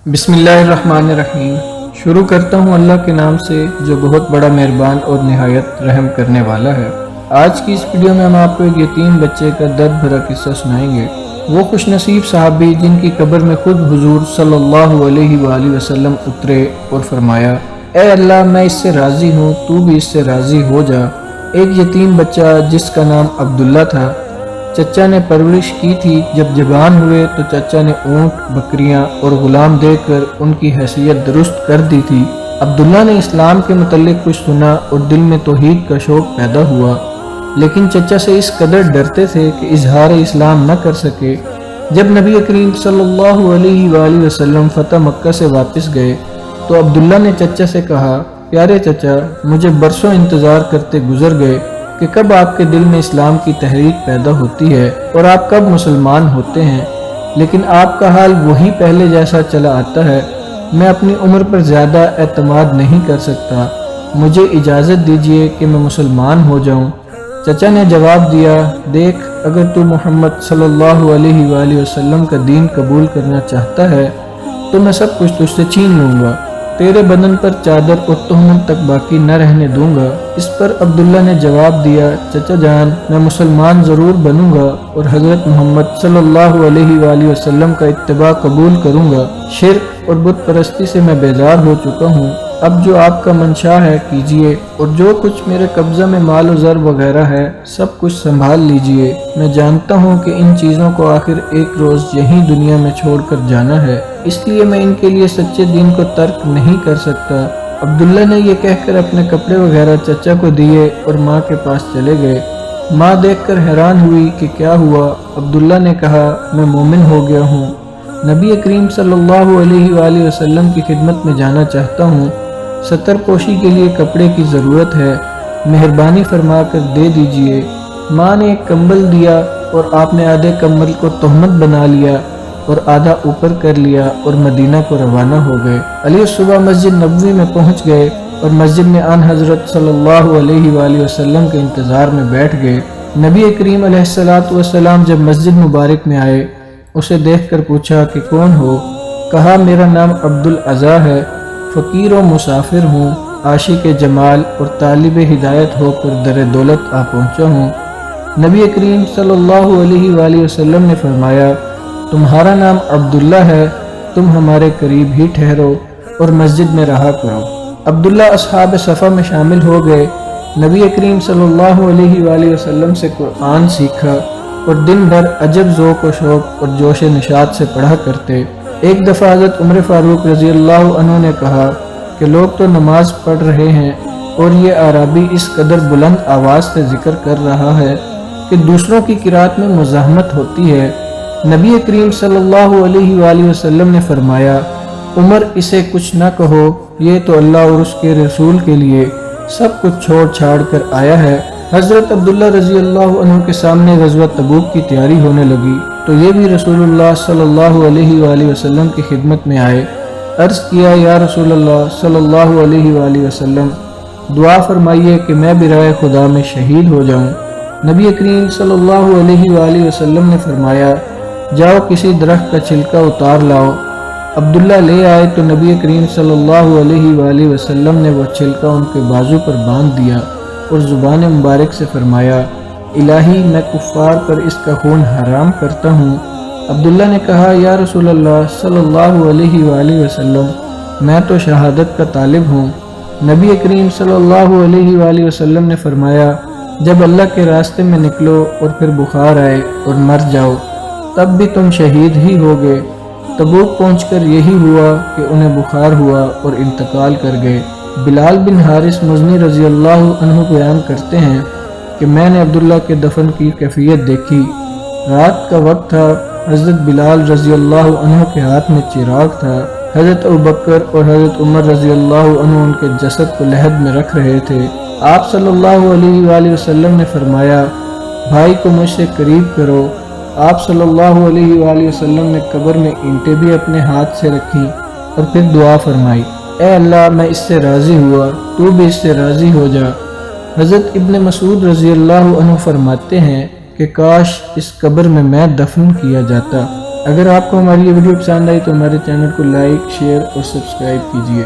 بسم اللہ الرحمن الرحیم۔ شروع کرتا ہوں اللہ کے نام سے جو بہت بڑا مہربان اور نہایت رحم کرنے والا ہے۔ آج کی اس ویڈیو میں ہم آپ کو ایک یتیم بچے کا درد بھرا قصہ سنائیں گے۔ وہ خوش نصیب صحابی جن کی قبر میں خود حضور صلی اللہ علیہ وآلہ وسلم اترے اور فرمایا، اے اللہ میں اس سے راضی ہوں، تو بھی اس سے راضی ہو جا۔ ایک یتیم بچہ جس کا نام عبداللہ تھا، چچا نے پرورش کی تھی۔ جب جوان ہوئے تو چچا نے اونٹ، بکریاں اور غلام دے کر ان کی حیثیت درست کر دی تھی۔ عبداللہ نے اسلام کے متعلق کچھ سنا اور دل میں توحید کا شوق پیدا ہوا، لیکن چچا سے اس قدر ڈرتے تھے کہ اظہار اسلام نہ کر سکے۔ جب نبی کریم صلی اللہ علیہ وآلہ وسلم فتح مکہ سے واپس گئے تو عبداللہ نے چچا سے کہا، پیارے چچا، مجھے برسوں انتظار کرتے گزر گئے کہ کب آپ کے دل میں اسلام کی تحریک پیدا ہوتی ہے اور آپ کب مسلمان ہوتے ہیں، لیکن آپ کا حال وہی پہلے جیسا چلا آتا ہے۔ میں اپنی عمر پر زیادہ اعتماد نہیں کر سکتا، مجھے اجازت دیجیے کہ میں مسلمان ہو جاؤں۔ چچا نے جواب دیا، دیکھ، اگر تو محمد صلی اللہ علیہ وآلہ وسلم کا دین قبول کرنا چاہتا ہے تو میں سب کچھ تجھ سے چھین لوں گا، تیرے بدن پر چادر اور تہمت تک باقی نہ رہنے دوں گا۔ اس پر عبداللہ نے جواب دیا، چچا جان، میں مسلمان ضرور بنوں گا اور حضرت محمد صلی اللہ علیہ وآلہ وسلم کا اتباع قبول کروں گا۔ شرک اور بت پرستی سے میں بیزار ہو چکا ہوں، اب جو آپ کا منشا ہے کیجئے، اور جو کچھ میرے قبضہ میں مال و زر وغیرہ ہے سب کچھ سنبھال لیجئے۔ میں جانتا ہوں کہ ان چیزوں کو آخر ایک روز یہی دنیا میں چھوڑ کر جانا ہے، اس لیے میں ان کے لیے سچے دین کو ترک نہیں کر سکتا۔ عبداللہ نے یہ کہہ کر اپنے کپڑے وغیرہ چچا کو دیے اور ماں کے پاس چلے گئے۔ ماں دیکھ کر حیران ہوئی کہ کیا ہوا۔ عبداللہ نے کہا، میں مومن ہو گیا ہوں، نبی کریم صلی اللہ علیہ وآلہ وسلم کی خدمت میں جانا چاہتا ہوں، ستر پوشی کے لیے کپڑے کی ضرورت ہے، مہربانی فرما کر دے دیجئے۔ ماں نے ایک کمبل دیا اور آپ نے آدھے کمبل کو تہمت بنا لیا اور آدھا اوپر کر لیا اور مدینہ کو روانہ ہو گئے۔ علی صبح مسجد نبوی میں پہنچ گئے اور مسجد میں آن حضرت صلی اللہ علیہ وآلہ وسلم کے انتظار میں بیٹھ گئے۔ نبی کریم علیہ السلام جب مسجد مبارک میں آئے، اسے دیکھ کر پوچھا کہ کون ہو؟ کہا، میرا نام عبدالاعضیٰ ہے، فقیر و مسافر ہوں، عاشق جمال اور طالب ہدایت ہو کر در دولت آ پہنچا ہوں۔ نبی کریم صلی اللہ علیہ وآلہ وسلم نے فرمایا، تمہارا نام عبداللہ ہے، تم ہمارے قریب ہی ٹھہرو اور مسجد میں رہا کرو۔ عبداللہ اصحاب صفا میں شامل ہو گئے۔ نبی کریم صلی اللہ علیہ وآلہ وسلم سے قرآن سیکھا اور دن بھر عجب ذوق و شوق اور جوش نشاط سے پڑھا کرتے۔ ایک دفعہ حضرت عمر فاروق رضی اللہ عنہ نے کہا کہ لوگ تو نماز پڑھ رہے ہیں اور یہ اعرابی اس قدر بلند آواز سے ذکر کر رہا ہے کہ دوسروں کی قرات میں مزاحمت ہوتی ہے۔ نبی کریم صلی اللہ علیہ وآلہ وسلم نے فرمایا، عمر اسے کچھ نہ کہو، یہ تو اللہ اور اس کے رسول کے لیے سب کچھ چھوڑ چھاڑ کر آیا ہے۔ حضرت عبداللہ رضی اللہ عنہ کے سامنے غزوہ تبوک کی تیاری ہونے لگی تو یہ بھی رسول اللہ صلی اللہ علیہ وآلہ وسلم کی خدمت میں آئے۔ عرض کیا، یا رسول اللہ صلی اللہ علیہ وآلہ وسلم، دعا فرمائیے کہ میں برائے خدا میں شہید ہو جاؤں۔ نبی کریم صلی اللہ علیہ وآلہ وسلم نے فرمایا، جاؤ کسی درخت کا چھلکا اتار لاؤ۔ عبداللہ لے آئے تو نبی کریم صلی اللہ علیہ وآلہ وسلم نے وہ چھلکا ان کے بازو پر باندھ دیا اور زبان مبارک سے فرمایا، الہی میں کفار پر اس کا خون حرام کرتا ہوں۔ عبداللہ نے کہا، یا رسول اللہ صلی اللہ علیہ وآلہ وسلم، میں تو شہادت کا طالب ہوں۔ نبی کریم صلی اللہ علیہ وآلہ وسلم نے فرمایا، جب اللہ کے راستے میں نکلو اور پھر بخار آئے اور مر جاؤ تب بھی تم شہید ہی ہوگے۔ تبوک پہنچ کر یہی ہوا کہ انہیں بخار ہوا اور انتقال کر گئے۔ بلال بن حارث مزنی رضی اللہ عنہ بیان کرتے ہیں کہ میں نے عبداللہ کے دفن کی کیفیت دیکھی۔ رات کا وقت تھا، حضرت بلال رضی اللہ عنہ کے ہاتھ میں چراغ تھا، حضرت ابوبکر اور حضرت عمر رضی اللہ عنہ ان کے جسد کو لحد میں رکھ رہے تھے۔ آپ صلی اللہ علیہ وآلہ وسلم نے فرمایا، بھائی کو مجھ سے قریب کرو۔ آپ صلی اللہ علیہ وآلہ وسلم نے قبر میں اینٹیں بھی اپنے ہاتھ سے رکھی اور پھر دعا فرمائی، اے اللہ میں اس سے راضی ہوا، تو بھی اس سے راضی ہو جا۔ حضرت ابن مسعود رضی اللہ عنہ فرماتے ہیں کہ کاش اس قبر میں دفن کیا جاتا۔ اگر آپ کو ہماری یہ ویڈیو پسند آئی تو ہمارے چینل کو لائک، شیئر اور سبسکرائب کیجیے۔